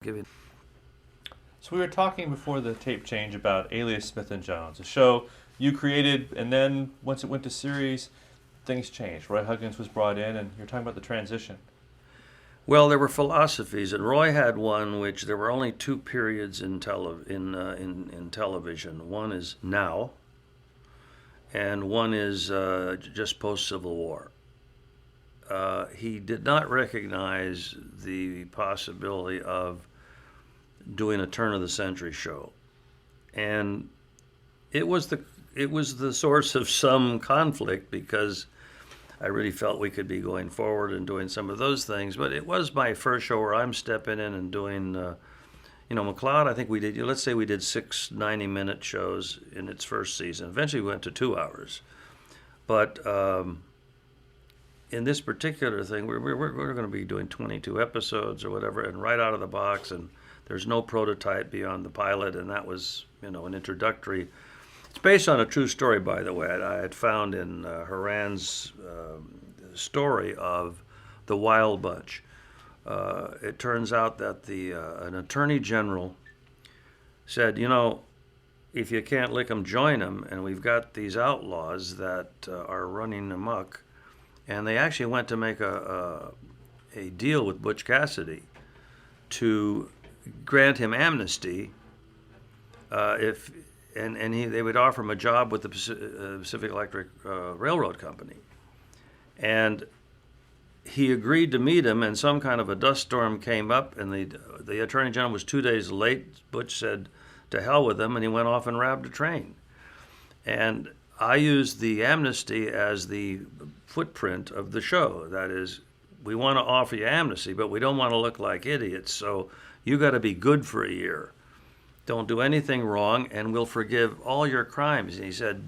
Give it. So we were talking before the tape change about Alias Smith and Jones, a show you created, and then once it went to series, things changed. Roy Huggins was brought in, and you're talking about the transition. Well, there were philosophies, and Roy had one which there were only two periods in television. One is now, and one is just post Civil War. He did not recognize the possibility of doing a turn of the century show, and it was the source of some conflict because I really felt we could be going forward and doing some of those things. But it was my first show where I'm stepping in and doing, McLeod. I think we did. Let's say we did 6 90-minute shows in its first season. Eventually, we went to 2 hours. But in this particular thing, we're going to be doing 22 episodes or whatever, and right out of the box, and there's no prototype beyond the pilot, and that was, an introductory. It's based on a true story, by the way. I had found in Haran's story of the Wild Bunch. It turns out that an attorney general said, if you can't lick 'em, join 'em, and we've got these outlaws that are running amok, and they actually went to make a deal with Butch Cassidy to grant him amnesty if they would offer him a job with the Pacific Electric Railroad Company. And he agreed to meet him, and some kind of a dust storm came up, and the Attorney General was 2 days late. Butch said, to hell with him, and he went off and robbed a train. And I used the amnesty as the footprint of the show. That is, we want to offer you amnesty, but we don't want to look like idiots, so you got to be good for a year. Don't do anything wrong, and we'll forgive all your crimes. And he said,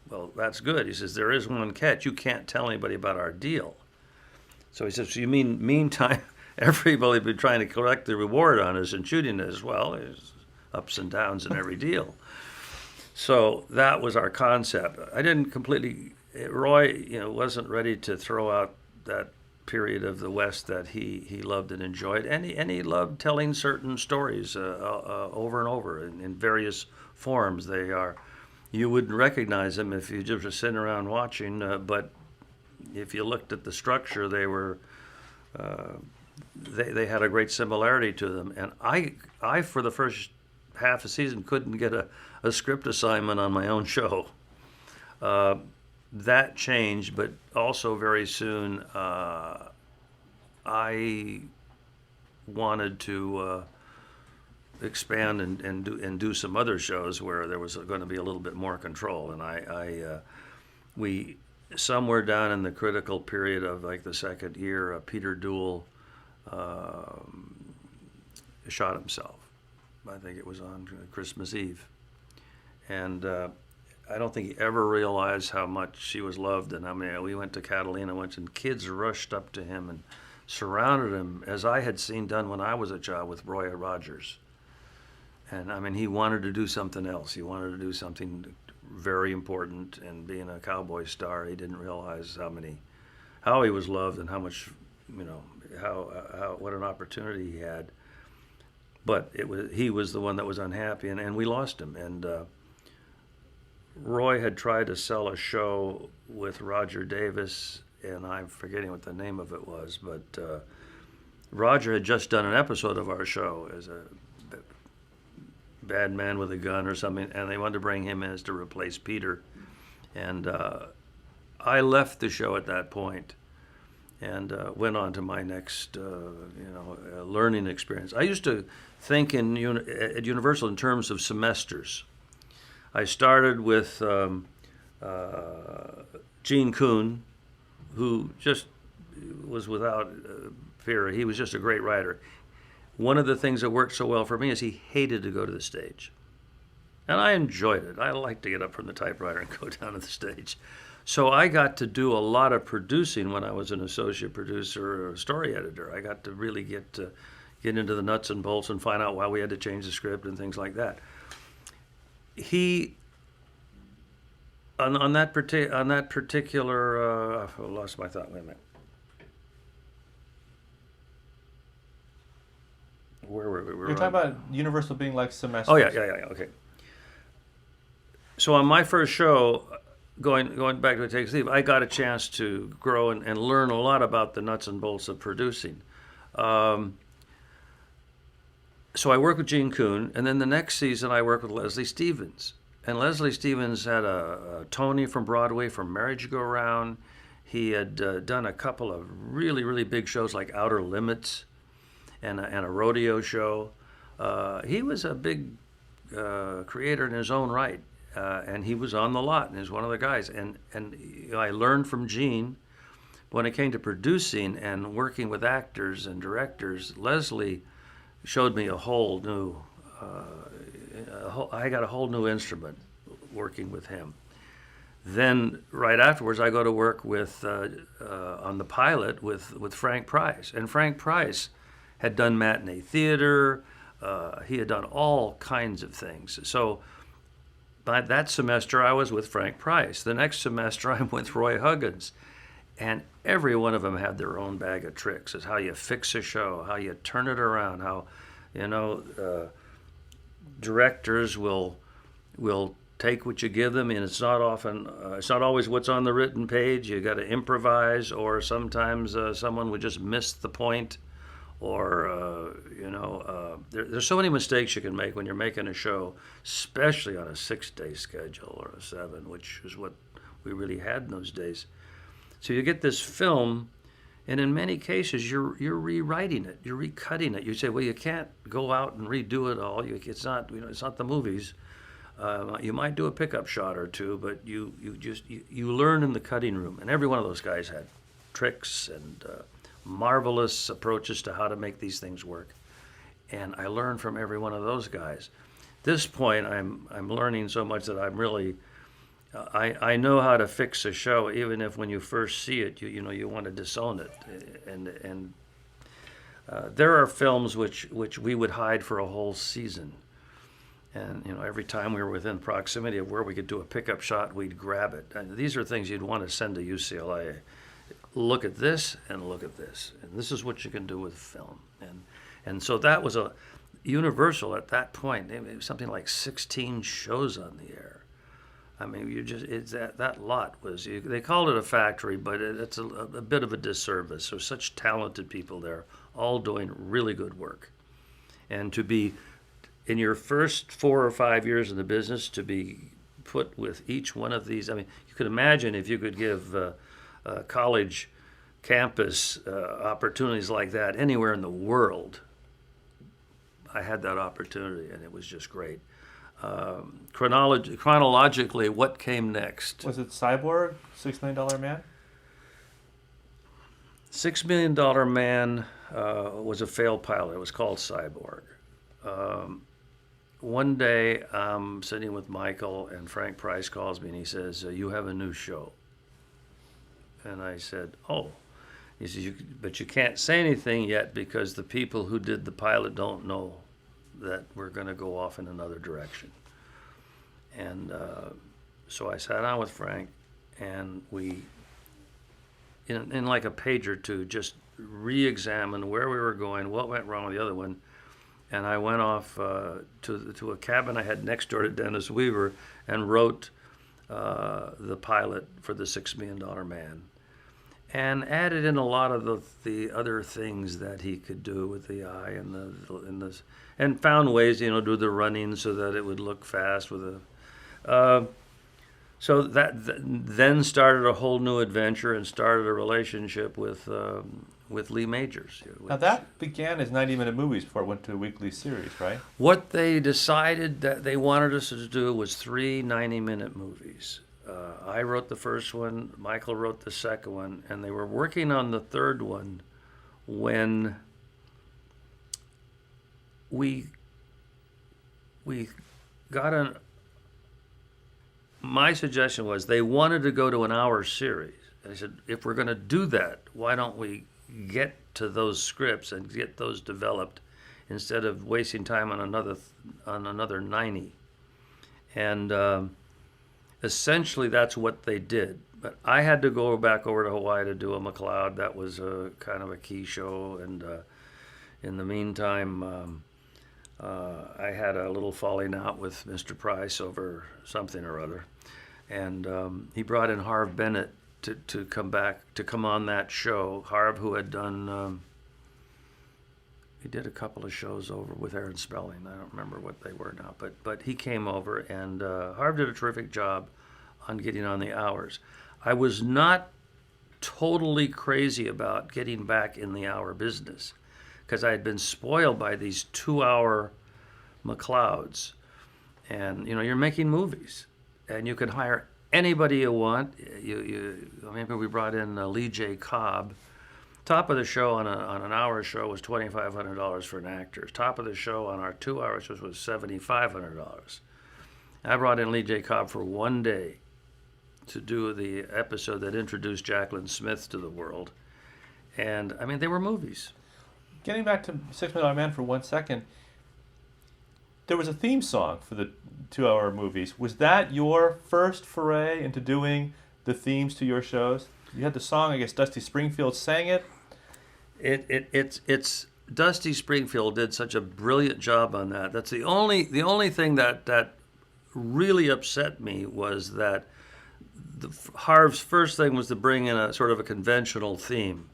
well, that's good. He says, there is one catch. You can't tell anybody about our deal. So he says, so you mean, meantime, everybody been trying to collect the reward on us and shooting us? Well, there's ups and downs in every deal. So that was our concept. I didn't completely, Roy, wasn't ready to throw out that period of the West that he loved and enjoyed, and he loved telling certain stories over and over in various forms. You wouldn't recognize them if you just were sitting around watching, but if you looked at the structure, they had a great similarity to them. And I for the first half a season couldn't get a script assignment on my own show. That changed, but also very soon I wanted to expand and do some other shows where there was going to be a little bit more control. And we somewhere down in the critical period of like the second year, Peter Duell shot himself. I think it was on Christmas Eve, and I don't think he ever realized how much he was loved. And I mean, we went to Catalina once, and kids rushed up to him and surrounded him, as I had seen done when I was a child with Roy Rogers. And I mean, he wanted to do something else. He wanted to do something very important. And being a cowboy star, he didn't realize how he was loved and how much, what an opportunity he had. But he was the one that was unhappy, and we lost him. And Roy had tried to sell a show with Roger Davis, and I'm forgetting what the name of it was, but Roger had just done an episode of our show as a bad man with a gun or something, and they wanted to bring him in as to replace Peter. And I left the show at that point and went on to my next, learning experience. I used to think at Universal in terms of semesters. I started with Gene Kuhn, who just was without fear. He was just a great writer. One of the things that worked so well for me is he hated to go to the stage. And I enjoyed it. I liked to get up from the typewriter and go down to the stage. So I got to do a lot of producing when I was an associate producer or a story editor. I got to really get into the nuts and bolts and find out why we had to change the script and things like that. He on that particular I lost my thought. Wait a minute. where were we? We were You're talking on- about Universal being like semesters. Oh yeah. Okay. So on my first show, going back to Take Steve, I got a chance to grow and learn a lot about the nuts and bolts of producing. So I worked with Gene Kuhn, and then the next season I worked with Leslie Stevens. And Leslie Stevens had a Tony from Broadway for Marriage Go Round. He had done a couple of really, really big shows like Outer Limits and a rodeo show. He was a big creator in his own right, and he was on the lot, and he was one of the guys. And I learned from Gene. When it came to producing and working with actors and directors, Leslie showed me a whole new. I got a whole new instrument working with him. Then right afterwards, I go to work with on the pilot with Frank Price, and Frank Price had done matinee theater. He had done all kinds of things. So by that semester, I was with Frank Price. The next semester, I'm with Roy Huggins. And every one of them had their own bag of tricks. It's how you fix a show, how you turn it around, how, directors will take what you give them, and it's not always what's on the written page. You got to improvise, or sometimes someone would just miss the point, or there's so many mistakes you can make when you're making a show, especially on a 6-day schedule or a 7, which is what we really had in those days. So you get this film, and in many cases you're rewriting it, you're recutting it. You say, well, you can't go out and redo it all. It's not the movies. You might do a pickup shot or two, but you learn in the cutting room. And every one of those guys had tricks and marvelous approaches to how to make these things work. And I learned from every one of those guys. At this point, I'm learning so much that I'm really. I know how to fix a show, even if when you first see it, you want to disown it, and there are films which we would hide for a whole season, and every time we were within proximity of where we could do a pickup shot, we'd grab it. And these are things you'd want to send to UCLA. Look at this and look at this, and this is what you can do with film, and so that was a Universal at that point. It was something like 16 shows on the air. I mean, it's that lot was. They called it a factory, but it's a bit of a disservice. There's such talented people there, all doing really good work, and to be in your first 4 or 5 years in the business, to be put with each one of these. I mean, you could imagine if you could give college campus opportunities like that anywhere in the world. I had that opportunity, and it was just great. Chronologically, what came next? Was it Cyborg, $6 Million Man? $6 Million Man was a failed pilot. It was called Cyborg. One day, I'm sitting with Michael, and Frank Price calls me, and he says, you have a new show. And I said, oh. He says, but you can't say anything yet because the people who did the pilot don't know that we're going to go off in another direction. And so I sat down with Frank, and we, in like a page or two, just re-examined where we were going, what went wrong with the other one. And I went off to a cabin I had next door to Dennis Weaver and wrote the pilot for the $6 Million Man. And added in a lot of the other things that he could do with the eye and found ways, do the running so that it would look fast with so that then started a whole new adventure and started a relationship with Lee Majors. Now that began as 90-minute movies before it went to a weekly series, right? What they decided that they wanted us to do was 3 90-minute movies. I wrote the first one, Michael wrote the second one, and they were working on the third one when we got my suggestion was they wanted to go to an hour series. And I said, if we're going to do that, why don't we get to those scripts and get those developed instead of wasting time on another 90? And essentially, that's what they did. But I had to go back over to Hawaii to do a McLeod. That was kind of a key show, and In the meantime, I had a little falling out with Mr. Price over something or other, and he brought in Harv Bennett to come on that show. Harv, who had done, he did a couple of shows over with Aaron Spelling. I don't remember what they were now, but he came over, and Harv did a terrific job on getting on the hours. I was not totally crazy about getting back in the hour business because I had been spoiled by these 2-hour McLeods. And you're making movies, and you can hire anybody you want. Maybe we brought in Lee J. Cobb. Top of the show on an hour show was $2,500 for an actor. Top of the show on our 2-hour shows was $7,500. I brought in Lee J. Cobb for one day to do the episode that introduced Jacqueline Smith to the world. And, I mean, they were movies. Getting back to $6 Million Man for 1 second, there was a theme song for the 2-hour movies. Was that your first foray into doing the themes to your shows? You had the song, I guess Dusty Springfield sang it. It's Dusty Springfield did such a brilliant job on that. That's the only thing that really upset me was that Harv's first thing was to bring in a sort of a conventional theme.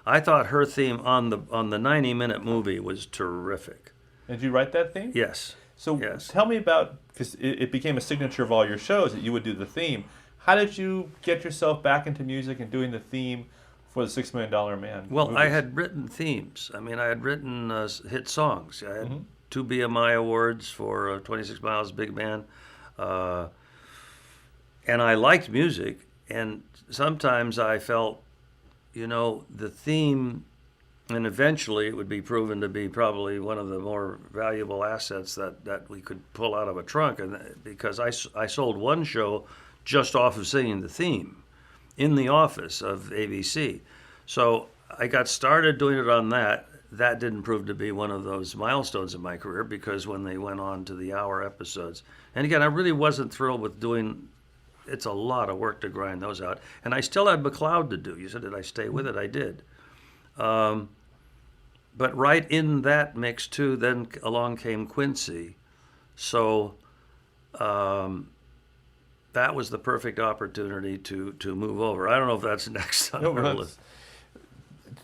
I thought her theme on the 90-minute movie was terrific. Did you write that theme? Yes. So yes. Tell me about, because it became a signature of all your shows that you would do the theme. How did you get yourself back into music and doing the theme for the $6 Million Man? Well, movies? I had written themes. I mean, I had written hit songs. I had 2 BMI awards for 26 Miles Big Man. And I liked music. And sometimes I felt, the theme, and eventually it would be proven to be probably one of the more valuable assets that we could pull out of a trunk. And because I sold one show just off of singing the theme in the office of ABC. So I got started doing it on that. That didn't prove to be one of those milestones in my career because when they went on to the hour episodes, and again, I really wasn't thrilled with doing, it's a lot of work to grind those out. And I still had McLeod to do. You said, did I stay with it? I did. But right in that mix too, then along came Quincy. So that was the perfect opportunity to move over. I don't know if that's next on our list.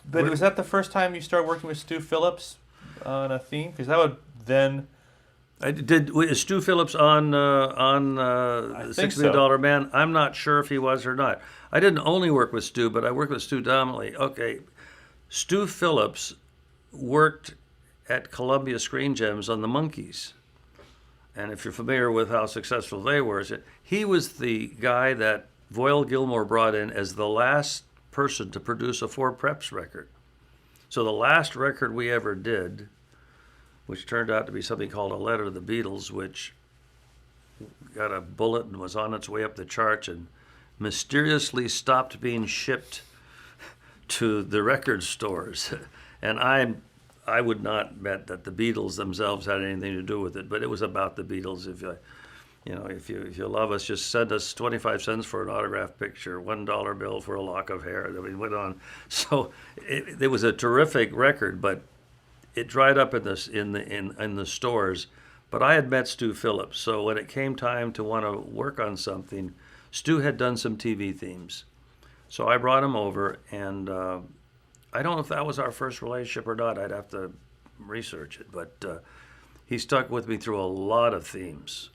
But was that the first time you started working with Stu Phillips on a theme? Because that would then... Is Stu Phillips on $6 Million Man? I'm not sure if he was or not. I didn't only work with Stu, but I worked with Stu dominantly. Okay, Stu Phillips worked at Columbia Screen Gems on the Monkees. And if you're familiar with how successful they were, he was the guy that Voyle Gilmore brought in as the last person to produce a Four Preps record. So the last record we ever did, which turned out to be something called A Letter to the Beatles, which got a bullet and was on its way up the charts and mysteriously stopped being shipped to the record stores. And I would not bet that the Beatles themselves had anything to do with it, but it was about the Beatles. If you love us, just send us 25 cents for an autographed picture, $1 bill for a lock of hair. I mean, it went on. So it was a terrific record, but it dried up in the stores. But I had met Stu Phillips, so when it came time to want to work on something, Stu had done some TV themes. So I brought him over, and I don't know if that was our first relationship or not. I'd have to research it, but he stuck with me through a lot of themes.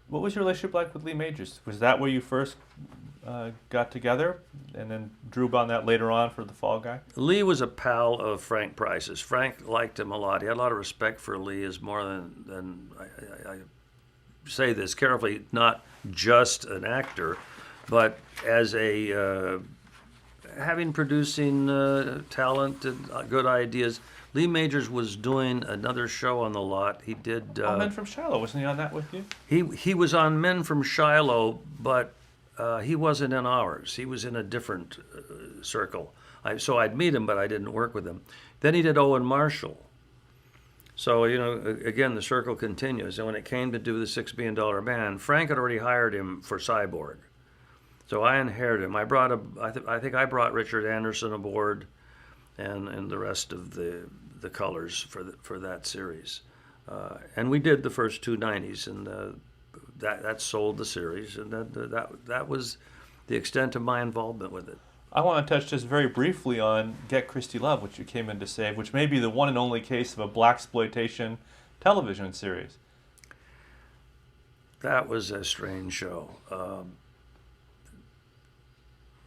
What was your relationship like with Lee Majors? Was that where you first got together and then drew on that later on for The Fall Guy? Lee was a pal of Frank Price's. Frank liked him a lot. He had a lot of respect for Lee, as more than I say this carefully, not just an actor, but as a having producing talent and good ideas. Lee Majors was doing another show on the lot. He did Men from Shiloh, wasn't he on that with you? He was on Men from Shiloh, but he wasn't in ours. He was in a different circle. So I'd meet him, but I didn't work with him. Then he did Owen Marshall. So, again, the circle continues. And when it came to do the $6 Million Man, Frank had already hired him for Cyborg. So I inherited him. I think I brought Richard Anderson aboard, and the rest of the the colors for that series. And we did the first two 90s, and that sold the series, and that was the extent of my involvement with it. I want to touch just very briefly on Get Christy Love, which you came in to save, which may be the one and only case of a blaxploitation television series. That was a strange show.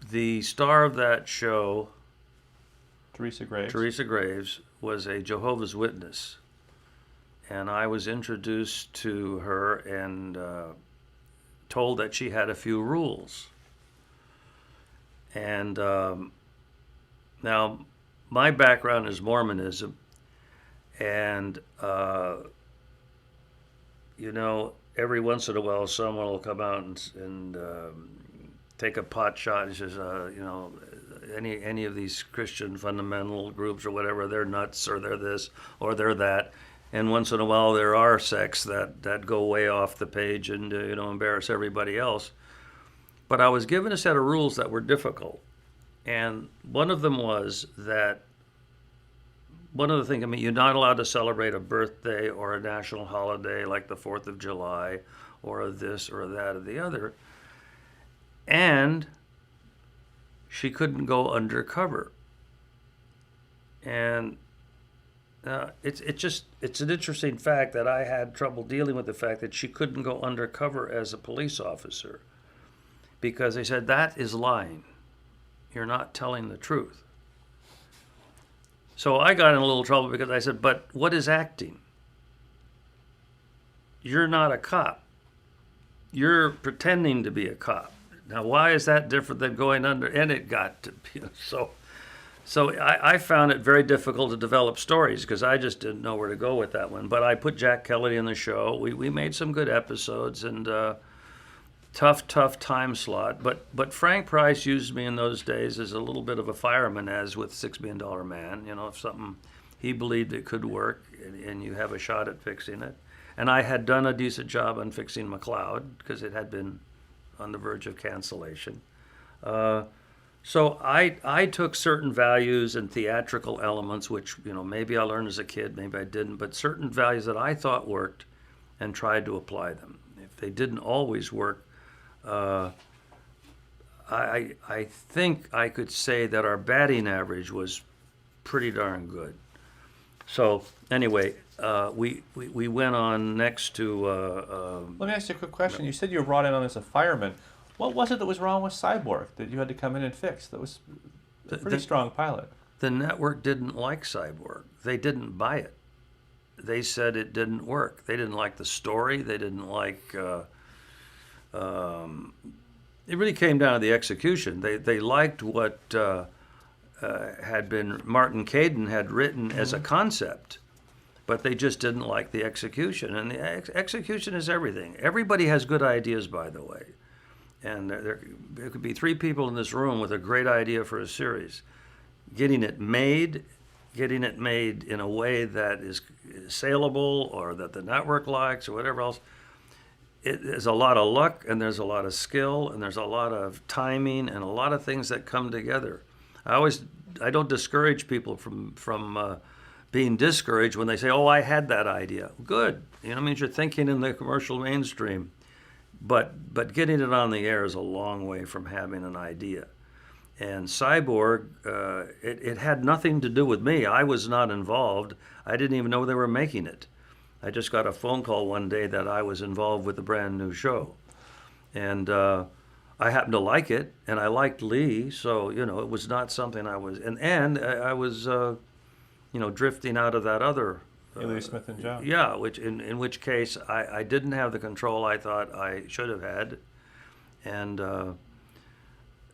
The star of that show, Teresa Graves, was a Jehovah's Witness. And I was introduced to her and told that she had a few rules. And now, my background is Mormonism, and every once in a while, someone will come out and take a pot shot and says, any of these Christian fundamental groups or whatever, they're nuts, or they're this, or they're that. And once in a while, there are sects that go way off the page and embarrass everybody else. But I was given a set of rules that were difficult. And one of them was that one of the things, you're not allowed to celebrate a birthday or a national holiday like the 4th of July or this or that or the other. And she couldn't go undercover. And it's an interesting fact that I had trouble dealing with the fact that she couldn't go undercover as a police officer, because they said, that is lying. You're not telling the truth. So I got in a little trouble because I said, but what is acting? You're not a cop. You're pretending to be a cop. Now, why is that different than going under? And it got to be so. So I found it very difficult to develop stories because I just didn't know where to go with that one. But I put Jack Kelly in the show. We made some good episodes, and tough time slot. But Frank Price used me in those days as a little bit of a fireman, as with $6 Million Man. If something he believed it could work, and you have a shot at fixing it. And I had done a decent job on fixing McLeod because it had been on the verge of cancellation. So I took certain values and theatrical elements, which maybe I learned as a kid, maybe I didn't, but certain values that I thought worked, and tried to apply them. If they didn't always work, I think I could say that our batting average was pretty darn good. So anyway, we went on next to. Let me ask you a quick question. You said you were brought in on as a fireman. What was it that was wrong with Cyborg that you had to come in and fix? That was a pretty strong pilot. The network didn't like Cyborg. They didn't buy it. They said it didn't work. They didn't like the story. They didn't like. It really came down to the execution. They liked what had been Martin Caden had written as a concept, but they just didn't like the execution. And the execution is everything. Everybody has good ideas, by the way. And there could be 3 people in this room with a great idea for a series. Getting it made in a way that is saleable or that the network likes or whatever else, there's a lot of luck, and there's a lot of skill, and there's a lot of timing, and a lot of things that come together. I don't discourage people from being discouraged when they say, "Oh, I had that idea." Good, it means you're thinking in the commercial mainstream. But getting it on the air is a long way from having an idea. And Cyborg, it had nothing to do with me. I was not involved. I didn't even know they were making it. I just got a phone call one day that I was involved with a brand new show. And I happened to like it, and I liked Lee, so, it was not something I was... And I was, drifting out of that other... Ely Smith and Jones. Yeah, in which case I didn't have the control I thought I should have had, and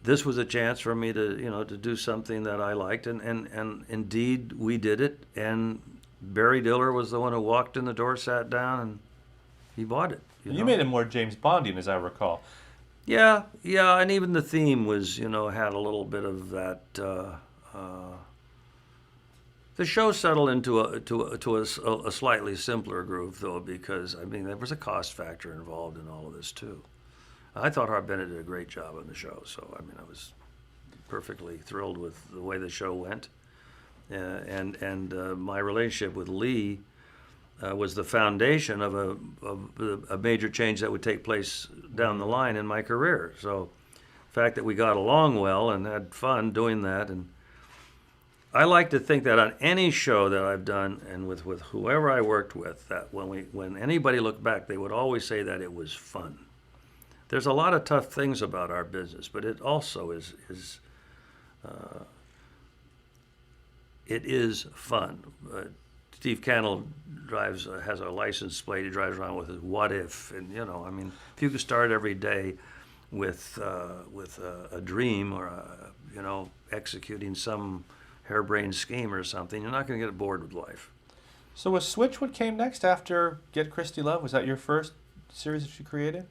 this was a chance for me to do something that I liked, and indeed we did it. And Barry Diller was the one who walked in the door, sat down, and he bought it. You made it more James Bondian, as I recall. Yeah, and even the theme was had a little bit of that. The show settled into a slightly simpler groove, though, because there was a cost factor involved in all of this too. I thought Harp Bennett did a great job on the show, so I was perfectly thrilled with the way the show went. and my relationship with Lee was the foundation of a major change that would take place down the line in my career. So, the fact that we got along well and had fun doing that, and I like to think that on any show that I've done and with whoever I worked with, that when anybody looked back, they would always say that it was fun. There's a lot of tough things about our business, but it also is it is fun. Steve Cannell has a license plate. He drives around with his "What if?" and I mean, if you could start every day with a dream or executing some harebrained scheme or something, you're not going to get bored with life. So was Switch what came next after Get Christy Love? Was that your first series that you created?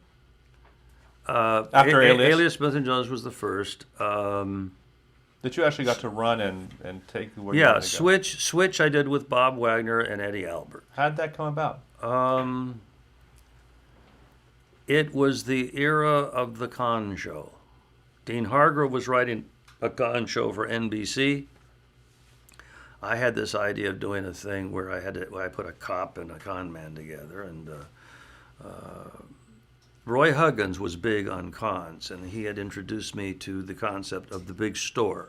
After Alias? Alias Smith and Jones was the first. That you actually got to run and take where you Yeah, wanted to go. Switch I did with Bob Wagner and Eddie Albert. How did that come about? It was the era of the con show. Dean Hargrove was writing a con show for NBC. I had this idea of doing a thing where I put a cop and a con man together, and Roy Huggins was big on cons, and he had introduced me to the concept of the big store,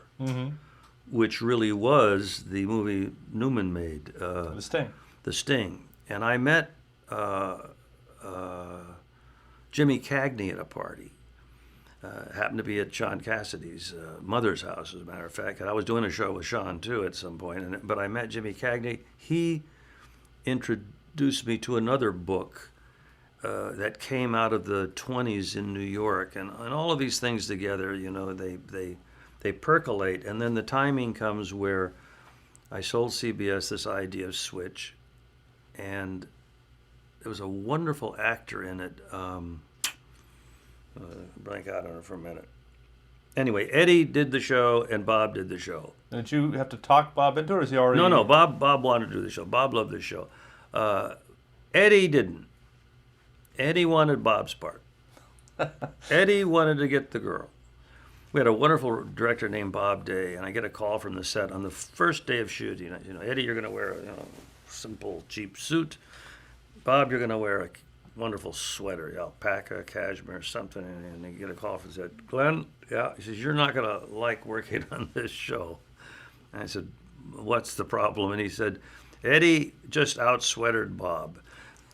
which really was the movie Newman made, The Sting. The Sting. And I met Jimmy Cagney at a party. Happened to be at Sean Cassidy's mother's house, as a matter of fact. And I was doing a show with Sean, too, at some point. But I met Jimmy Cagney. He introduced me to another book that came out of the 20s in New York. And all of these things together, they percolate. And then the timing comes where I sold CBS this idea of Switch. And there was a wonderful actor in it. Blank out on it for a minute. Anyway, Eddie did the show and Bob did the show. And did you have to talk Bob into it, or is he already... No, Bob wanted to do the show. Bob loved the show. Eddie didn't. Eddie wanted Bob's part. Eddie wanted to get the girl. We had a wonderful director named Bob Day, and I get a call from the set on the first day of shooting. Eddie, you're going to wear a simple, cheap suit. Bob, you're going to wear a wonderful sweater, alpaca, cashmere, something, and you get a call from said, Glenn, yeah, he says, you're not going to like working on this show. And I said, what's the problem? And he said, Eddie just out-sweatered Bob.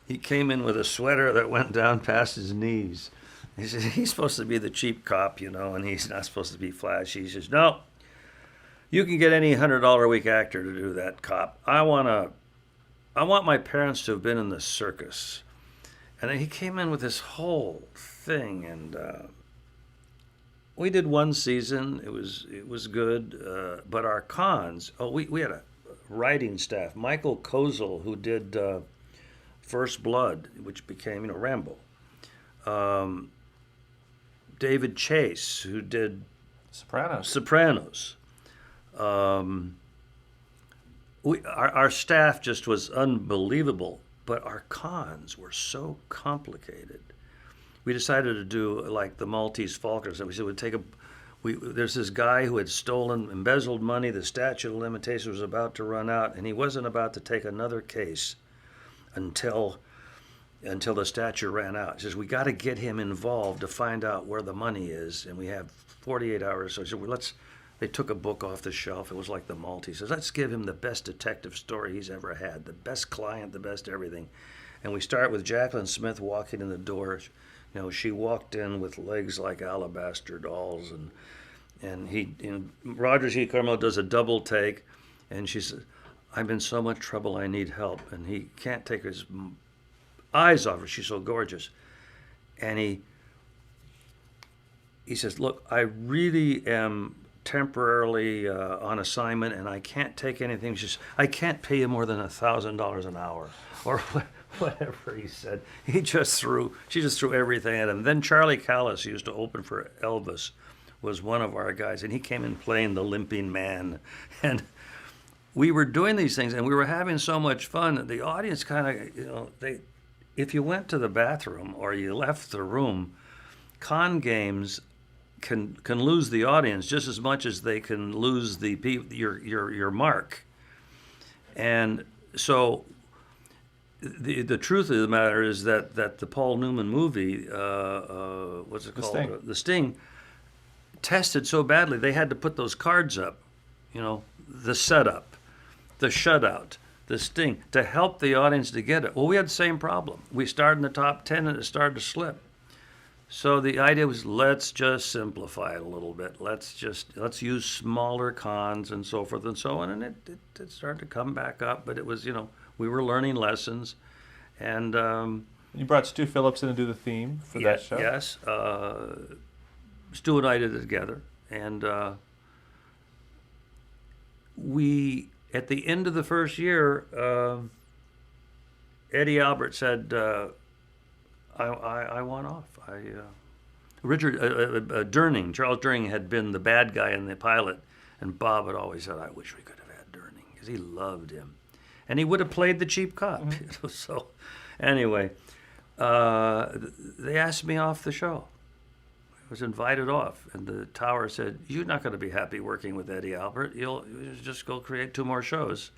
He came in with a sweater that went down past his knees. He said, he's supposed to be the cheap cop, and he's not supposed to be flashy. He says, no, you can get any $100 a week actor to do that cop. I want my parents to have been in the circus. And then he came in with this whole thing, and we did one season. It was good, but our cons. We had a writing staff. Michael Kozel, who did First Blood, which became Rambo. David Chase, who did Sopranos. Our staff just was unbelievable. But our cons were so complicated. We decided to do like the Maltese Falkers. And we said there's this guy who had embezzled money. The statute of limitations was about to run out, and he wasn't about to take another case until the statute ran out. He says, we got to get him involved to find out where the money is, and we have 48 hours. So he said, they took a book off the shelf. It was like the Maltese. He says, let's give him the best detective story he's ever had, the best client, the best everything. And we start with Jacqueline Smith walking in the door. She walked in with legs like alabaster dolls, and Roger C. Carmel does a double take, and she says, I'm in so much trouble, I need help. And he can't take his eyes off her. She's so gorgeous. And he says, look, I really am temporarily on assignment, and I can't take anything. She says, I can't pay you more than $1,000 an hour, or whatever he said. She just threw everything at him. Then Charlie Callis, who used to open for Elvis, was one of our guys, and he came in playing the limping man. And we were doing these things, and we were having so much fun that the audience kind of, if you went to the bathroom or you left the room, con games can lose the audience just as much as they can lose your mark. And so the truth of the matter is that the Paul Newman movie, what's it The called? Sting. The Sting, tested so badly they had to put those cards up, the setup, the shutout, the Sting, to help the audience to get it. Well, we had the same problem. We started in the top 10 and it started to slip. So the idea was, let's just simplify it a little bit. Let's use smaller cons and so forth and so on. And it started to come back up, but it was, we were learning lessons. And You brought Stu Phillips in to do the theme for that show. yes, Stu and I did it together. And we, at the end of the first year, Eddie Albert said, I want off. Richard Durning, Charles Durning, had been the bad guy in the pilot, and Bob had always said, "I wish we could have had Durning," because he loved him, and he would have played the cheap cop. Mm-hmm. So, anyway, they asked me off the show. I was invited off, and the Tower said, "You're not going to be happy working with Eddie Albert. You'll just go create 2 more shows,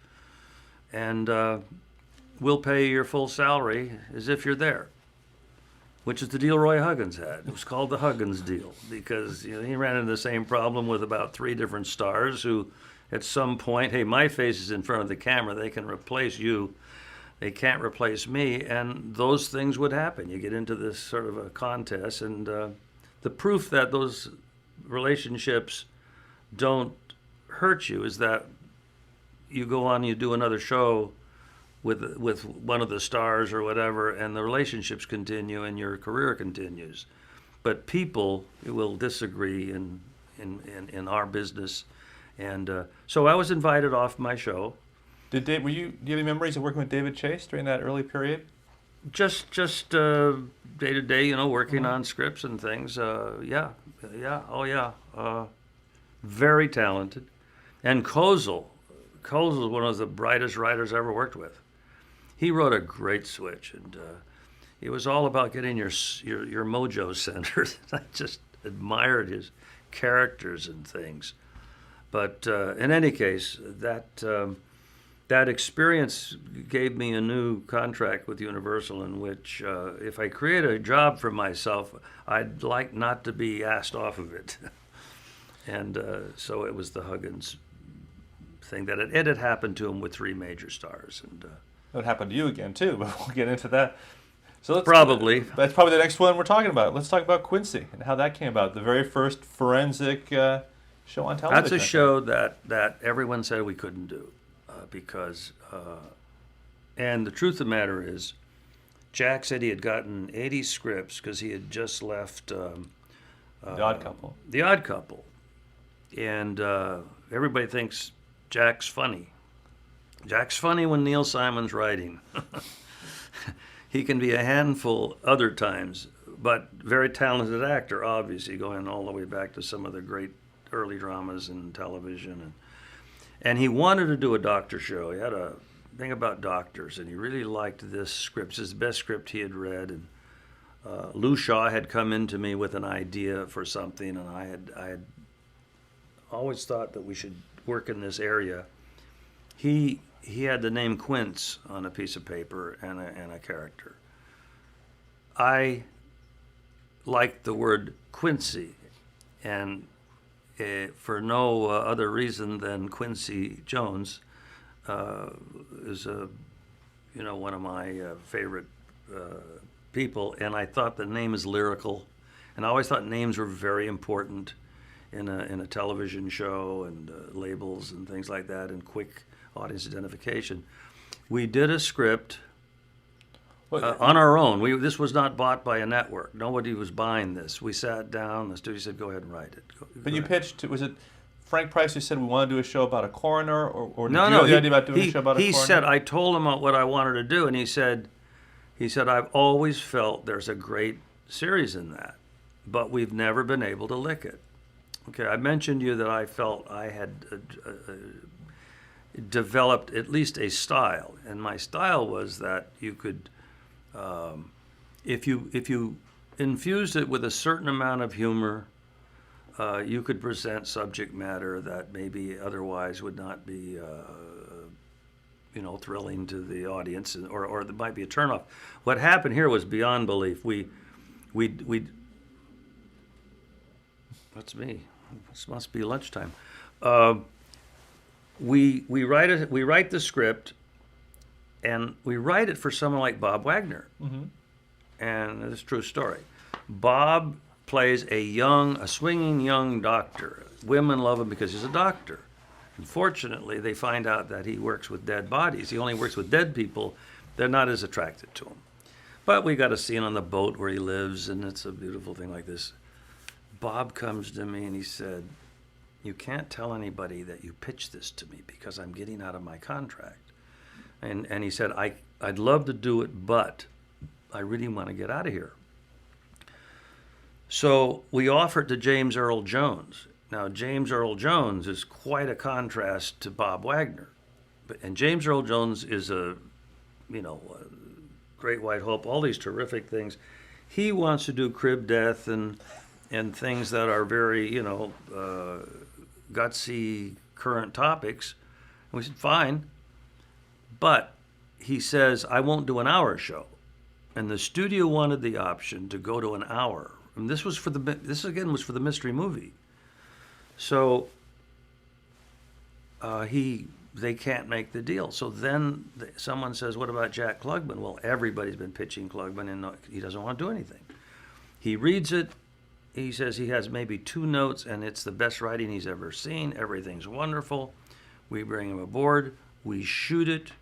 and we'll pay your full salary as if you're there." Which is the deal Roy Huggins had. It was called the Huggins deal because he ran into the same problem with about 3 different stars who, at some point, hey, my face is in front of the camera. They can replace you. They can't replace me. And those things would happen. You get into this sort of a contest. And the proof that those relationships don't hurt you is that you go on, you do another show with one of the stars or whatever, and the relationships continue and your career continues. But people will disagree in our business, and so I was invited off my show. Do you have any memories of working with David Chase during that early period? Just day to day, working on scripts and things. Yeah, very talented, and Kozel is one of the brightest writers I ever worked with. He wrote a great switch, and it was all about getting your mojo centered. I just admired his characters and things. But in any case, that experience gave me a new contract with Universal in which if I create a job for myself, I'd like not to be asked off of it. And so it was the Huggins thing that it had happened to him with 3 major stars. And That happened to you again too, but we'll get into that. So that's probably the next one we're talking about. Let's talk about Quincy and how that came about. The very first forensic show on television. That's a show that everyone said we couldn't do because, and the truth of the matter is, Jack said he had gotten 80 scripts because he had just left The Odd Couple. The Odd Couple, and everybody thinks Jack's funny. Jack's funny when Neil Simon's writing. He can be a handful other times, but very talented actor, obviously, going all the way back to some of the great early dramas in television. And he wanted to do a doctor show. He had a thing about doctors, and he really liked this script. It's the best script he had read. And Lou Shaw had come into me with an idea for something, and I had always thought that we should work in this area. He had the name Quince on a piece of paper and a character. I liked the word Quincy, and for no other reason than Quincy Jones is one of my favorite people, and I thought the name is lyrical, and I always thought names were very important in a television show, and labels and things like that, and quick audience identification. We did a script on our own. This was not bought by a network. Nobody was buying this. We sat down. The studio said, "Go ahead and write it." But you pitched. Was it Frank Price who said we want to do a show about a coroner, or did No, you no. have the idea about doing a show about a coroner? He said, I told him what I wanted to do, and he said, I've always felt there's a great series in that, but we've never been able to lick it. Okay, I mentioned to you that I felt I had developed at least a style, and my style was that you could, if you infused it with a certain amount of humor, you could present subject matter that maybe otherwise would not be thrilling to the audience, or there might be a turnoff. What happened here was beyond belief. We That's me. This must be lunchtime. We write the script, and we write it for someone like Bob Wagner, and it's a true story. Bob plays a swinging young doctor. Women love him because he's a doctor. Unfortunately, they find out that he works with dead bodies. He only works with dead people. They're not as attracted to him. But we got a scene on the boat where he lives, and it's a beautiful thing like this. Bob comes to me and he said, "You can't tell anybody that you pitched this to me because I'm getting out of my contract." And he said, I'd love to do it, but I really want to get out of here. So we offered to James Earl Jones. Now, James Earl Jones is quite a contrast to Bob Wagner. And James Earl Jones is a Great White Hope, all these terrific things. He wants to do crib death and things that are very, gutsy current topics. And we said, fine. But he says, I won't do an hour show. And the studio wanted the option to go to an hour. And this again was for the mystery movie. So they can't make the deal. So then someone says, what about Jack Klugman? Well, everybody's been pitching Klugman, and he doesn't want to do anything. He reads it. He says he has maybe 2 notes, and it's the best writing he's ever seen. Everything's wonderful. We bring him aboard. We shoot it.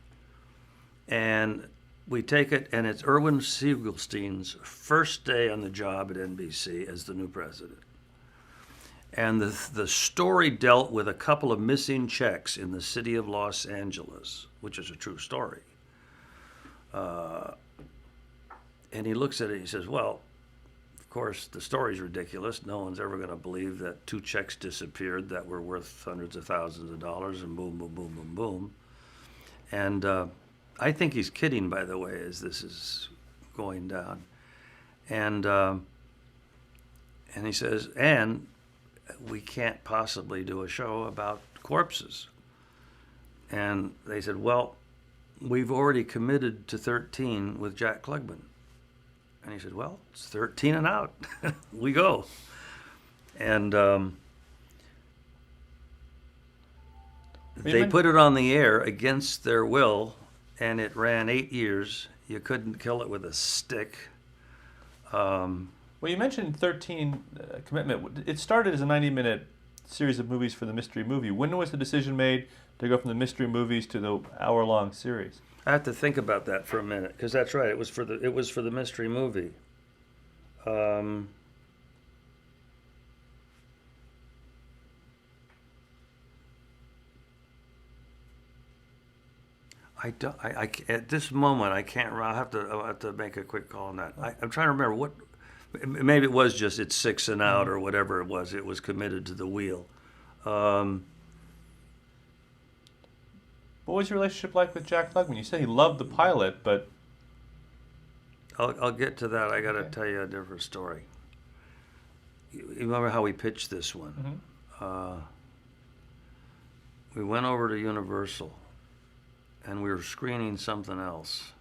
And we take it, and it's Erwin Siegelstein's first day on the job at NBC as the new president. And the story dealt with a couple of missing checks in the city of Los Angeles, which is a true story. And he looks at it and he says, well, of course, the story's ridiculous. No one's ever going to believe that 2 checks disappeared that were worth hundreds of thousands of dollars, and boom, boom, boom, boom, boom. And I think he's kidding, by the way, as this is going down. And he says, and we can't possibly do a show about corpses. And they said, well, we've already committed to 13 with Jack Klugman. And he said, well, it's 13 and out. We go. And they put it on the air against their will, and it ran 8 years. You couldn't kill it with a stick. Well, you mentioned 13 commitment. It started as a 90-minute series of movies for the mystery movie. When was the decision made to go from the mystery movies to the hour-long series? I have to think about that for a minute, because that's right. It was for the mystery movie. At this moment, I can't. I'll have to make a quick call on that. I'm trying to remember what. Maybe it was just it's 6 and out or whatever it was. It was committed to the wheel. What was your relationship like with Jack Klugman? You said he loved the pilot, but I'll get to that. I got to tell you a different story. You remember how we pitched this one? Mm-hmm. We went over to Universal, and we were screening something else.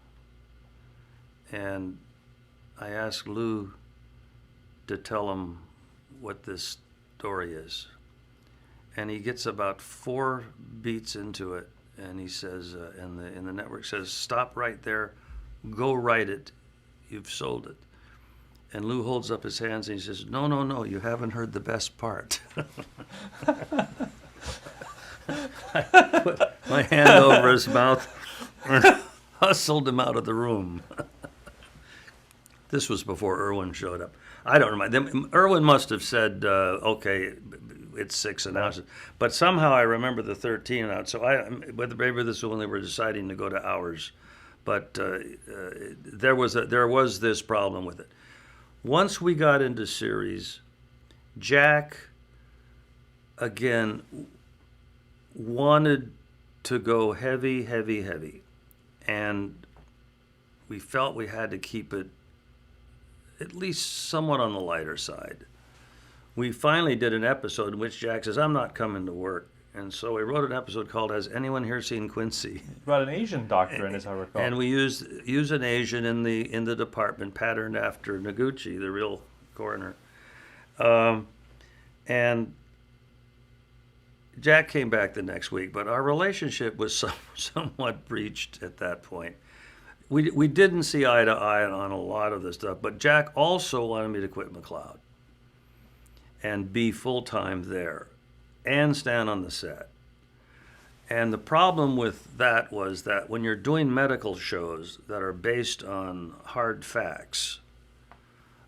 And I asked Lou to tell him what this story is. And he gets about 4 beats into it, and he says, and the network says, stop right there, go write it, you've sold it. And Lou holds up his hands and he says, no, you haven't heard the best part. I put my hand over his mouth and hustled him out of the room. This was before Erwin showed up. I don't remember. Erwin must have said, okay, it's 6 and out. But somehow I remember the 13 and out. So maybe this was when they were deciding to go to hours. But there was this problem with it. Once we got into series, Jack, again, wanted to go heavy, heavy, heavy. And we felt we had to keep it at least somewhat on the lighter side. We finally did an episode in which Jack says, I'm not coming to work. And so we wrote an episode called "Has Anyone Here Seen Quincy?" You brought an Asian doctor in, as I recall. And we used an Asian in the department, patterned after Noguchi, the real coroner. And Jack came back the next week, but our relationship was somewhat breached at that point. We didn't see eye to eye on a lot of this stuff, but Jack also wanted me to quit McLeod and be full-time there and stand on the set. And the problem with that was that when you're doing medical shows that are based on hard facts,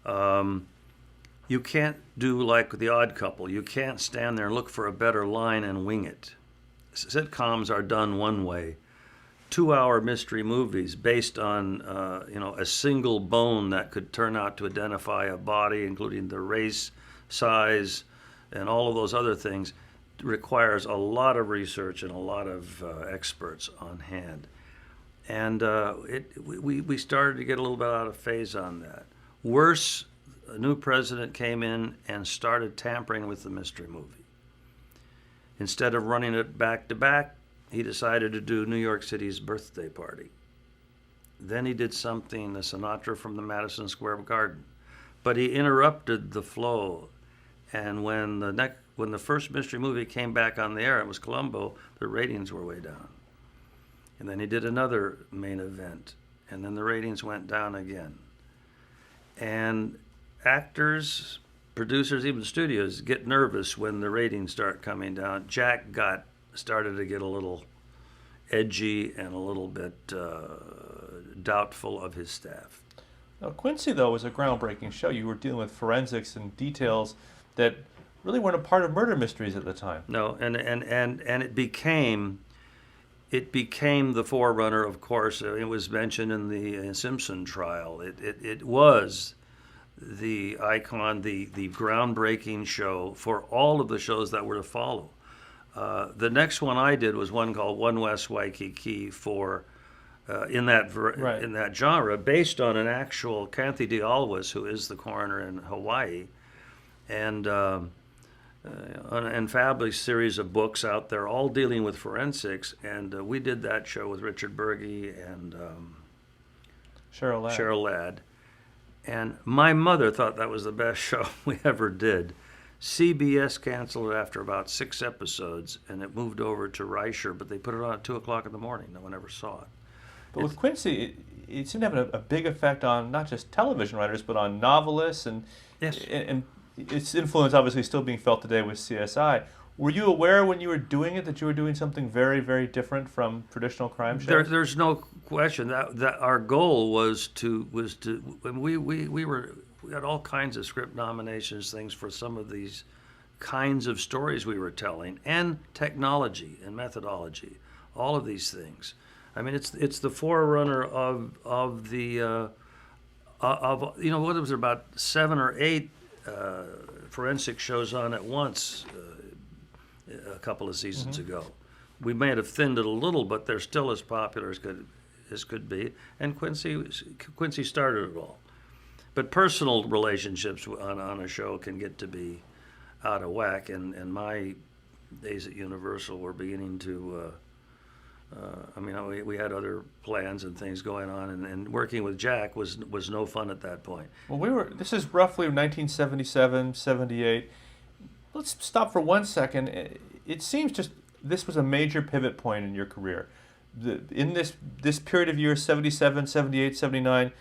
you can't do like The Odd Couple. You can't stand there and look for a better line and wing it. Sitcoms are done one way. 2-hour mystery movies based on a single bone that could turn out to identify a body, including the race, size, and all of those other things, requires a lot of research and a lot of experts on hand. And we started to get a little bit out of phase on that. Worse, a new president came in and started tampering with the mystery movie. Instead of running it back to back, he decided to do New York City's birthday party. Then he did something, a Sinatra from the Madison Square Garden. But he interrupted the flow. And when the first mystery movie came back on the air, it was Columbo, the ratings were way down. And then he did another main event, and then the ratings went down again. And actors, producers, even studios get nervous when the ratings start coming down. Jack started to get a little edgy and a little bit doubtful of his staff. Now, Quincy, though, was a groundbreaking show. You were dealing with forensics and details that really weren't a part of murder mysteries at the time. No, and it became the forerunner, of course. It was mentioned in the Simpson trial. It was the icon, the groundbreaking show for all of the shows that were to follow. The next one I did was one called One West Waikiki in that genre, based on an actual Kathy DeAlwis, who is the coroner in Hawaii, and an fabulous series of books out there, all dealing with forensics. And we did that show with Richard Berge and Cheryl Ladd. And my mother thought that was the best show we ever did. CBS canceled it after about 6 episodes, and it moved over to Reicher, but they put it on at 2 o'clock in the morning. No one ever saw it. But with Quincy, it seemed to have a big effect on not just television writers, but on novelists, and yes. And its influence obviously still being felt today with CSI. Were you aware when you were doing it that you were doing something very, very different from traditional crime shows? There's no question that our goal was to we had all kinds of script nominations, things for some of these kinds of stories we were telling, and technology and methodology, all of these things. I mean, it's the forerunner of the what was there, about 7 or 8 forensic shows on at once a couple of seasons ago. We may have thinned it a little, but they're still as popular as could be. And Quincy started it all. But personal relationships on a show can get to be out of whack. And my days at Universal were beginning to. We had other plans and things going on, and working with Jack was no fun at that point. Well, this is roughly 1977, 78. Let's stop for 1 second. It seems just this was a major pivot point in your career. In this period of years, 77, 78, 79,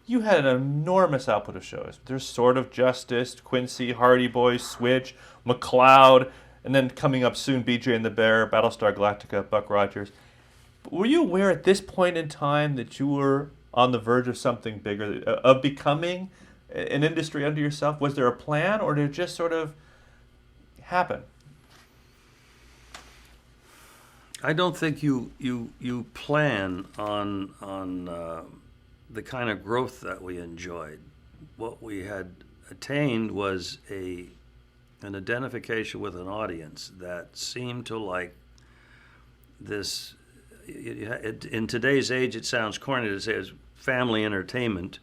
you had an enormous output of shows. There's Sword of Justice, Quincy, Hardy Boys, Switch, McLeod, and then coming up soon, BJ and the Bear, Battlestar Galactica, Buck Rogers. Were you aware at this point in time that you were on the verge of something bigger, of becoming an industry unto yourself? Was there a plan, or did it just sort of happen? I don't think you plan on the kind of growth that we enjoyed. What we had attained was an identification with an audience that seemed to like this. In today's age, it sounds corny to say it's family entertainment,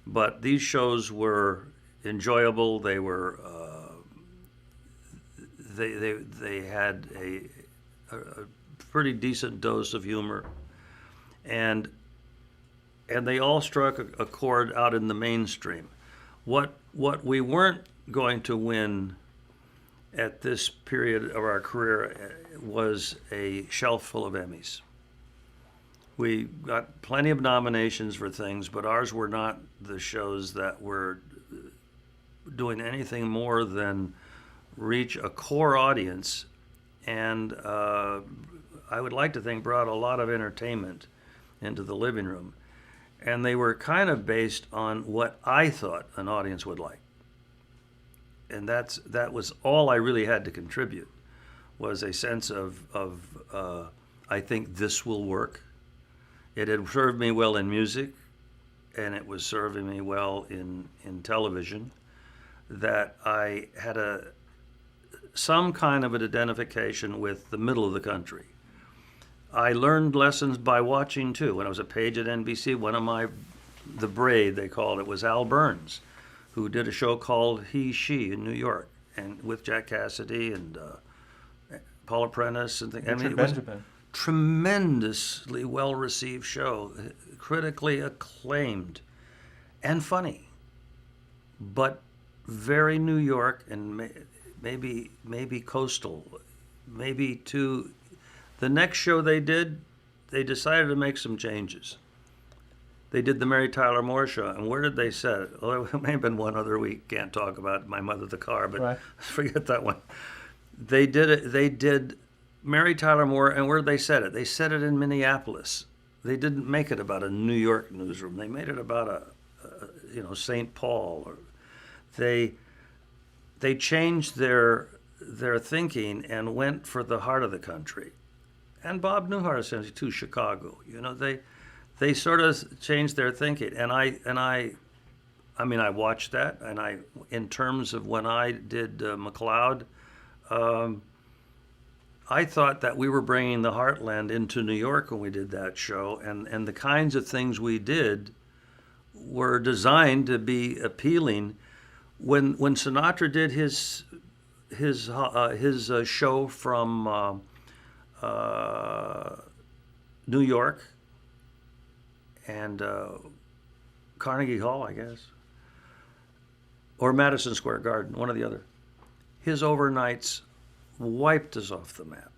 but these shows were enjoyable. They they had a pretty decent dose of humor, and they all struck a chord out in the mainstream. What we weren't going to win at this period of our career was a shelf full of Emmys. We got plenty of nominations for things, but ours were not the shows that were doing anything more than reach a core audience, and I would like to think brought a lot of entertainment into the living room. And they were kind of based on what I thought an audience would like. And that was all I really had to contribute, was a sense of I think this will work. It had served me well in music, and it was serving me well in television, that I had some kind of an identification with the middle of the country. I learned lessons by watching too. When I was a page at NBC, the braid they called it, was Al Burns, who did a show called He, She in New York, and with Jack Cassidy and Paula Prentice and things. I mean, it was a tremendously well-received show, critically acclaimed, and funny, but very New York and maybe coastal, maybe too. The next show they did, they decided to make some changes. They did the Mary Tyler Moore Show, and where did they set it? Well, there may have been one other week. Can't talk about My Mother the Car, but right. Forget that one. They did it. They did Mary Tyler Moore, and where did they set it? They set it in Minneapolis. They didn't make it about a New York newsroom. They made it about St. Paul. Or they changed their thinking and went for the heart of the country. And Bob Newhart essentially too, Chicago. They sort of changed their thinking, and I watched that, and in terms of when I did McLeod, I thought that we were bringing the heartland into New York when we did that show, and the kinds of things we did were designed to be appealing. When Sinatra did his show from New York and Carnegie Hall, I guess, or Madison Square Garden, one or the other, his overnights wiped us off the map.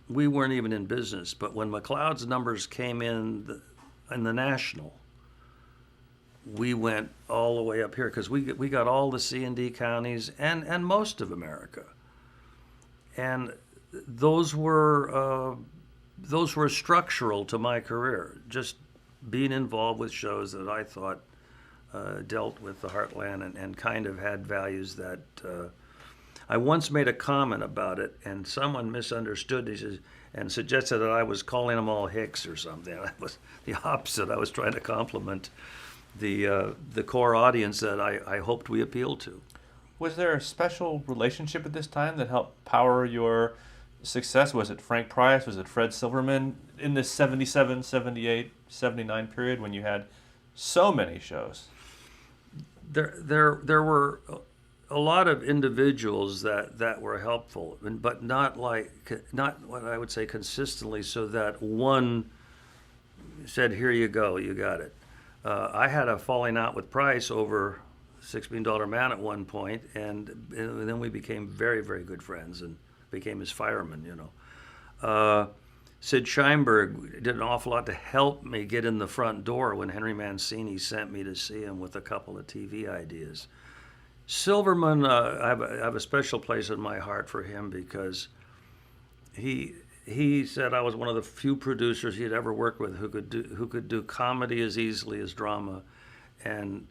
We weren't even in business, but when McLeod's numbers came in the national, we went all the way up here because we got all the C&D counties and most of America, and those were structural to my career. Just being involved with shows that I thought dealt with the heartland and kind of had values that. I once made a comment about it, and someone misunderstood. He says, and suggested that I was calling them all Hicks or something. I was the opposite. I was trying to compliment the core audience that I hoped we appealed to. Was there a special relationship at this time that helped power your success? Was it Frank Price? Was it Fred Silverman in this 77, 78, 79 period when you had so many shows? There were a lot of individuals that were helpful, but not what I would say consistently, so that one said, "Here you go, you got it." I had a falling out with Price over $6 Million Man at one point, and then we became very, very good friends and became his fireman, Sid Sheinberg did an awful lot to help me get in the front door when Henry Mancini sent me to see him with a couple of TV ideas. Silverman, I have a special place in my heart for him because he said I was one of the few producers he had ever worked with who could do comedy as easily as drama, and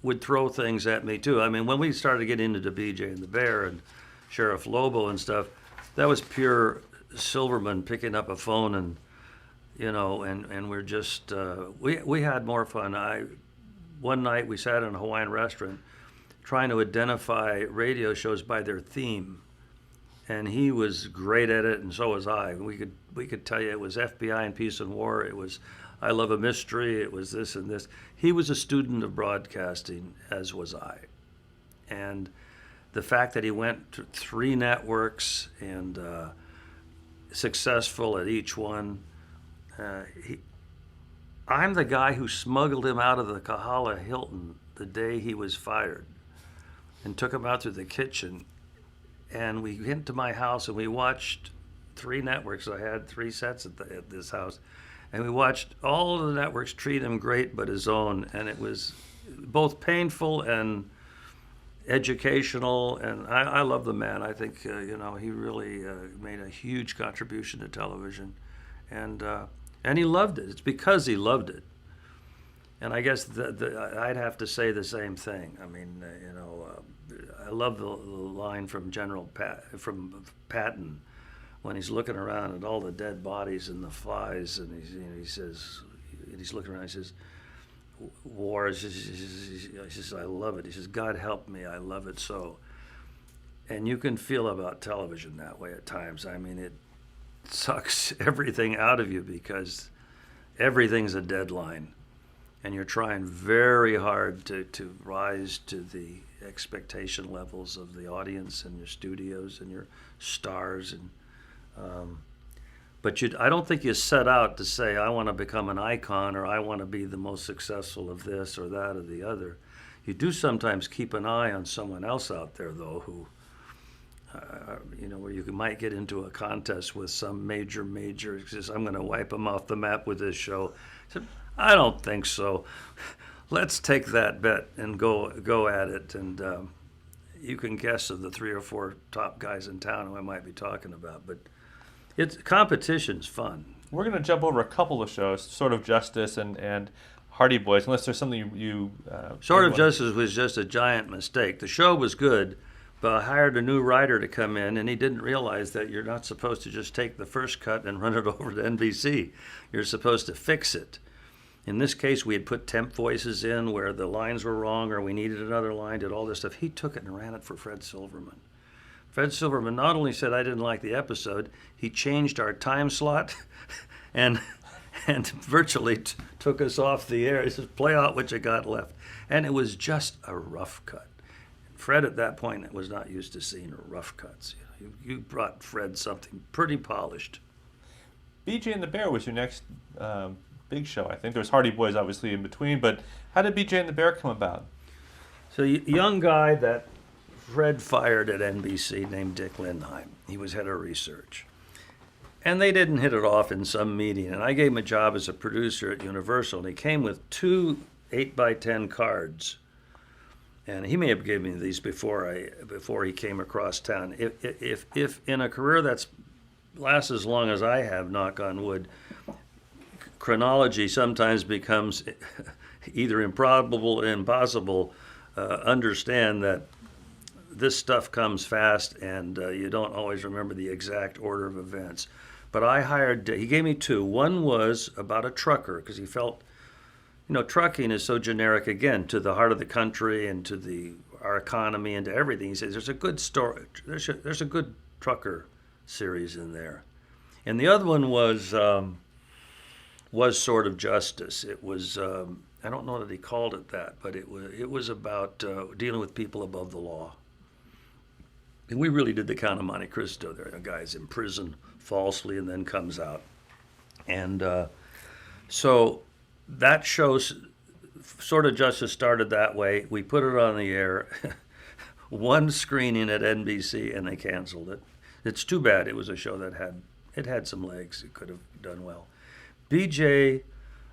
would throw things at me too. I mean, when we started getting into BJ and the Bear and Sheriff Lobo and stuff, that was pure Silverman picking up a phone and we're just we had more fun. One night we sat in a Hawaiian restaurant trying to identify radio shows by their theme, and he was great at it, and so was I. We could tell you it was FBI and Peace and War, it was I Love a Mystery, it was this and this. He was a student of broadcasting, as was I, and the fact that he went to 3 networks and successful at each one. I'm the guy who smuggled him out of the Kahala Hilton the day he was fired and took him out through the kitchen. And we went to my house and we watched 3 networks. I had 3 sets at this house. And we watched all of the networks treat him great but his own. And it was both painful and educational. And I love the man. I think, he really made a huge contribution to television. And he loved it. It's because he loved it. And I guess I'd have to say the same thing. I mean, I love the line from from Patton when he's looking around at all the dead bodies and the flies, and he says, he's looking around. He says, "War is." He says, "I love it." He says, "God help me, I love it so." And you can feel about television that way at times. I mean, it sucks everything out of you because everything's a deadline. And you're trying very hard to rise to the expectation levels of the audience and your studios and your stars. But I don't think you set out to say, I want to become an icon or I want to be the most successful of this or that or the other. You do sometimes keep an eye on someone else out there, though, who, where you might get into a contest with some major, says, I'm going to wipe them off the map with this show. I don't think so. Let's take that bet and go at it. And you can guess of the 3 or 4 top guys in town who I might be talking about. But competition's fun. We're going to jump over a couple of shows, Sort of Justice and Hardy Boys, unless there's something you Sort of Justice was just a giant mistake. The show was good, but I hired a new writer to come in, and he didn't realize that you're not supposed to just take the first cut and run it over to NBC. You're supposed to fix it. In this case, we had put temp voices in where the lines were wrong or we needed another line, did all this stuff. He took it and ran it for Fred Silverman. Fred Silverman not only said I didn't like the episode, he changed our time slot and virtually took us off the air. He says, play out what you got left. And it was just a rough cut. Fred at that point was not used to seeing rough cuts. You brought Fred something pretty polished. BJ and the Bear was your next big show, I think. There was Hardy Boys, obviously, in between. But how did BJ and the Bear come about? So a young guy that Fred fired at NBC named Dick Lindheim. He was head of research. And they didn't hit it off in some meeting. And I gave him a job as a producer at Universal. And he came with 2 8x10 cards. And he may have given me these before he came across town. If in a career that's lasts as long as I have, knock on wood, chronology sometimes becomes either improbable or impossible, understand that this stuff comes fast and you don't always remember the exact order of events. But he gave me 2. One was about a trucker because he felt, trucking is so generic, again, to the heart of the country and to our economy and to everything. He says there's a good story, there's a good trucker series in there. And the other one was Sort of Justice. It was, I don't know that he called it that, but it was about dealing with people above the law. And we really did the Count of Monte Cristo there. A guy's in prison falsely and then comes out. And so that show, Sort of Justice, started that way. We put it on the air. 1 screening at NBC, and they canceled it. It's too bad. It was a show that had some legs. It could have done well. BJ,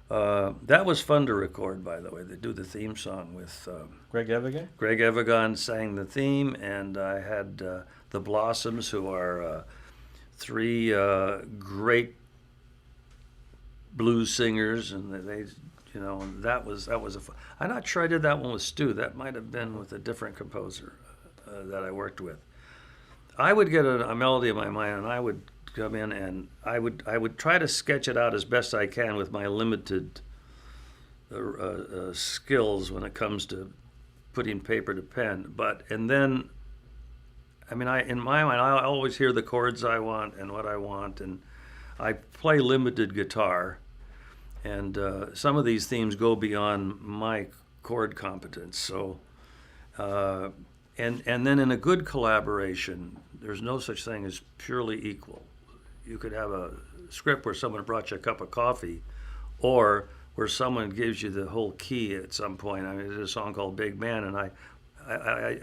that was fun to record, by the way. They do the theme song with Greg Evigan? Greg Evigan sang the theme, and I had the Blossoms, who are 3 great blues singers, and they that was I'm not sure I did that one with Stu. That might have been with a different composer that I worked with. I would get a melody in my mind, and I would come in and I would try to sketch it out as best I can with my limited skills when it comes to putting paper to pen. And then, in my mind, I always hear the chords I want and what I want, and I play limited guitar, and some of these themes go beyond my chord competence. So and then in a good collaboration, there's no such thing as purely equal. You could have a script where someone brought you a cup of coffee, or where someone gives you the whole key at some point. I mean, there's a song called Big Man, and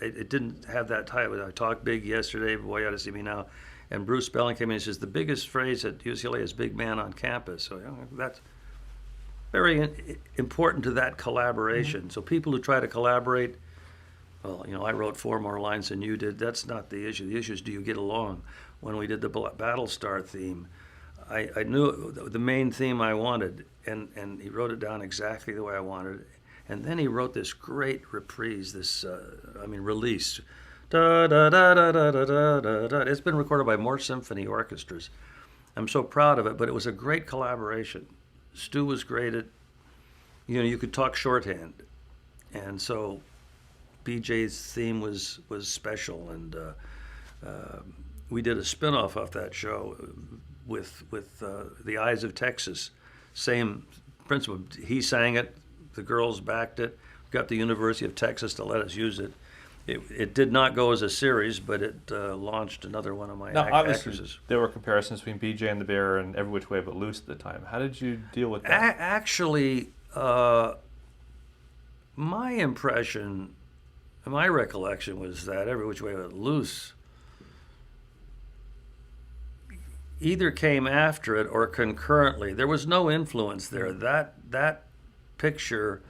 it didn't have that title. I talked big yesterday, boy, you ought to see me now. And Bruce Spelling came in and says, the biggest phrase at UCLA is big man on campus. So that's very important to that collaboration. So people who try to collaborate, well, I wrote 4 more lines than you did. That's not the issue. The issue is, do you get along? When we did the Battlestar theme, I knew the main theme I wanted, and he wrote it down exactly the way I wanted it. And then he wrote this great reprise, release. Da, da, da, da, da, da, da, da. It's been recorded by more symphony orchestras. I'm so proud of it, but it was a great collaboration. Stu was great at, you could talk shorthand. And so BJ's theme was special, and we did a spin-off of that show with The Eyes of Texas. Same principle. He sang it, the girls backed it, got the University of Texas to let us use it. It did not go as a series, but it launched another one of my obviously, actresses. There were comparisons between BJ and the Bear and Every Which Way But Loose at the time. How did you deal with that? Actually, my impression, my recollection was that Every Which Way But Loose either came after it or concurrently. There was no influence there. That picture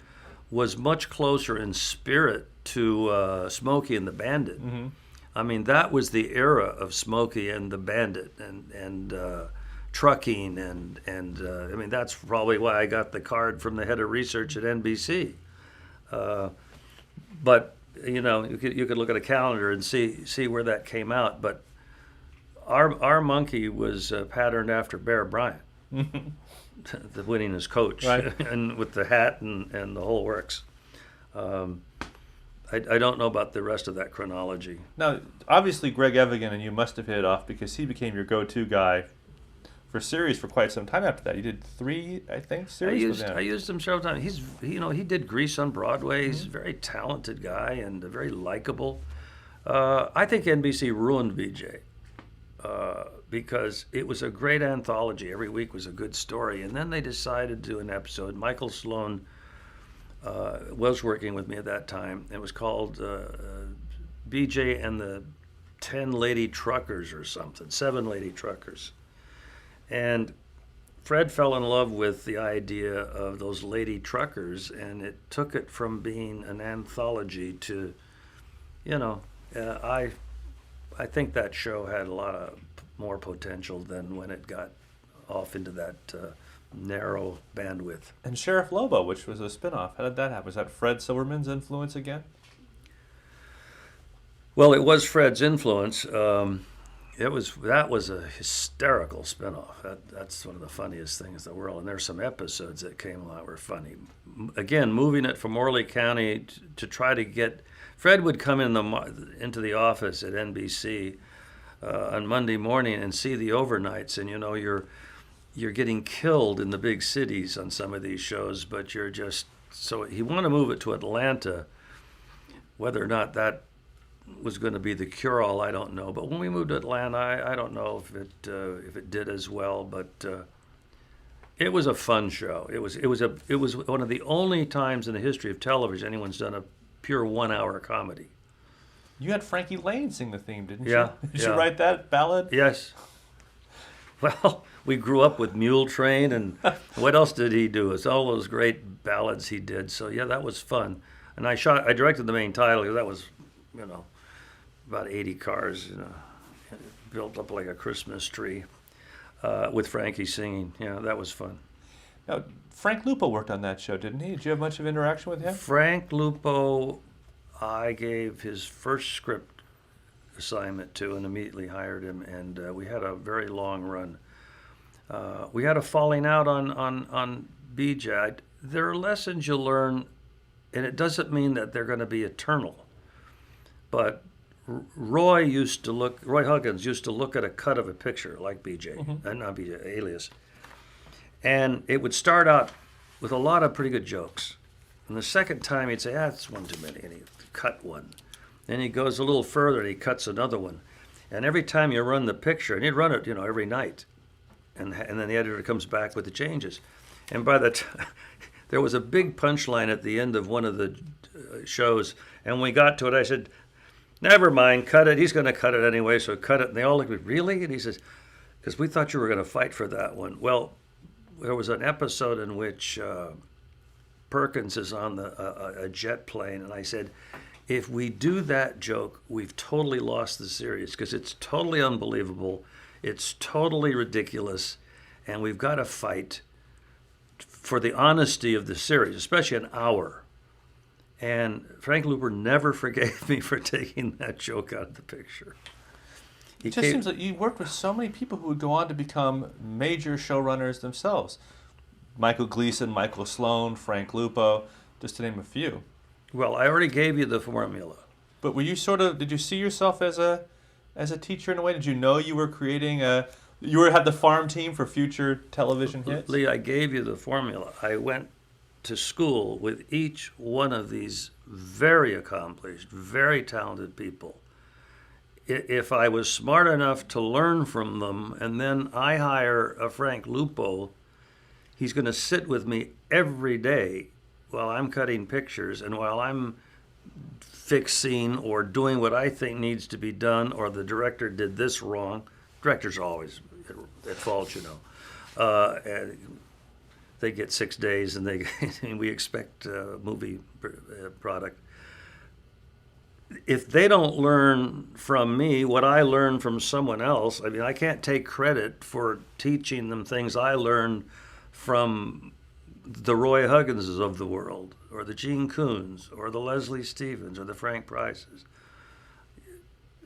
was much closer in spirit to Smokey and the Bandit. Mm-hmm. I mean, that was the era of Smokey and the Bandit and trucking and I mean, that's probably why I got the card from the head of research at NBC. But you could look at a calendar and see where that came out. But our monkey was patterned after Bear Bryant, the winningest coach, right. And with the hat and the whole works. I don't know about the rest of that chronology. Now, obviously, Greg Evigan and you must have hit it off because he became your go-to guy for series for quite some time after that. You did 3, I think, series with him. I used him several times. He did Grease on Broadway. He's a very talented guy and very likable. I think NBC ruined BJ because it was a great anthology. Every week was a good story. And then they decided to do an episode. Michael Sloan was working with me at that time. It was called BJ and the 10 Lady Truckers or something, 7 Lady Truckers. And Fred fell in love with the idea of those lady truckers, and it took it from being an anthology to, I think that show had a lot of more potential than when it got off into that narrow bandwidth. And Sheriff Lobo, which was a spinoff, how did that happen? Was that Fred Silverman's influence again? Well, it was Fred's influence. That was a hysterical spinoff. That's one of the funniest things in the world. And there's some episodes that came out were funny. Again, moving it from Morley County to try to get Fred would come into the office at NBC on Monday morning and see the overnights, and you're getting killed in the big cities on some of these shows, but you're just so he wanted to move it to Atlanta. Whether or not that was going to be the cure-all, I don't know. But when we moved to Atlanta, I don't know if it did as well. But it was a fun show. It was one of the only times in the history of television anyone's done a pure 1-hour comedy. You had Frankie Lane sing the theme, didn't you? Yeah. Did you write that ballad? Yes. Well, we grew up with Mule Train, and what else did he do? It's all those great ballads he did. So yeah, that was fun. And I directed the main title because that was, about 80 cars, built up like a Christmas tree, with Frankie singing. Yeah, that was fun. Now, Frank Lupo worked on that show, didn't he? Did you have much of interaction with him? Frank Lupo, I gave his first script assignment to and immediately hired him, and we had a very long run. We had a falling out on BJ. There are lessons you learn, and it doesn't mean that they're going to be eternal. But Roy Huggins used to look at a cut of a picture like BJ, not BJ, Alias, and it would start out with a lot of pretty good jokes. And the second time he'd say, that's one too many, and he'd cut one. Then he goes a little further and he cuts another one. And every time you run the picture, and he'd run it, every night, and then the editor comes back with the changes. And by the time, there was a big punchline at the end of one of the shows, and when we got to it, I said, never mind, cut it. He's going to cut it anyway, so cut it. And they all looked at me, really? And he says, because we thought you were going to fight for that one. Well, there was an episode in which Perkins is on a jet plane, and I said, if we do that joke, we've totally lost the series because it's totally unbelievable, it's totally ridiculous, and we've got to fight for the honesty of the series, especially an hour. And Frank Looper never forgave me for taking that joke out of the picture. It just seems like you worked with so many people who would go on to become major showrunners themselves. Michael Gleason, Michael Sloan, Frank Lupo, just to name a few. Well, I already gave you the formula. But were you did you see yourself as a teacher in a way? Did you know you were creating had the farm team for future television hits? Lee, I gave you the formula. I went to school with each one of these very accomplished, very talented people. If I was smart enough to learn from them, and then I hire a Frank Lupo, he's going to sit with me every day while I'm cutting pictures and while I'm fixing or doing what I think needs to be done, or the director did this wrong. Directors are always at fault, and they get 6 days, and we expect a movie product. If they don't learn from me what I learned from someone else, I mean, I can't take credit for teaching them things I learned from the Roy Hugginses of the world, or the Gene Coons, or the Leslie Stevens, or the Frank Prices.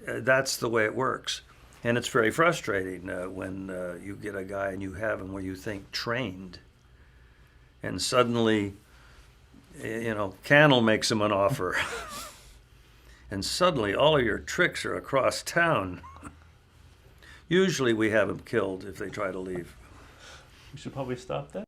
That's the way it works. And it's very frustrating when you get a guy and you have him where you think trained, and suddenly, Cannell makes him an offer. And suddenly all of your tricks are across town. Usually we have them killed if they try to leave. We should probably stop that.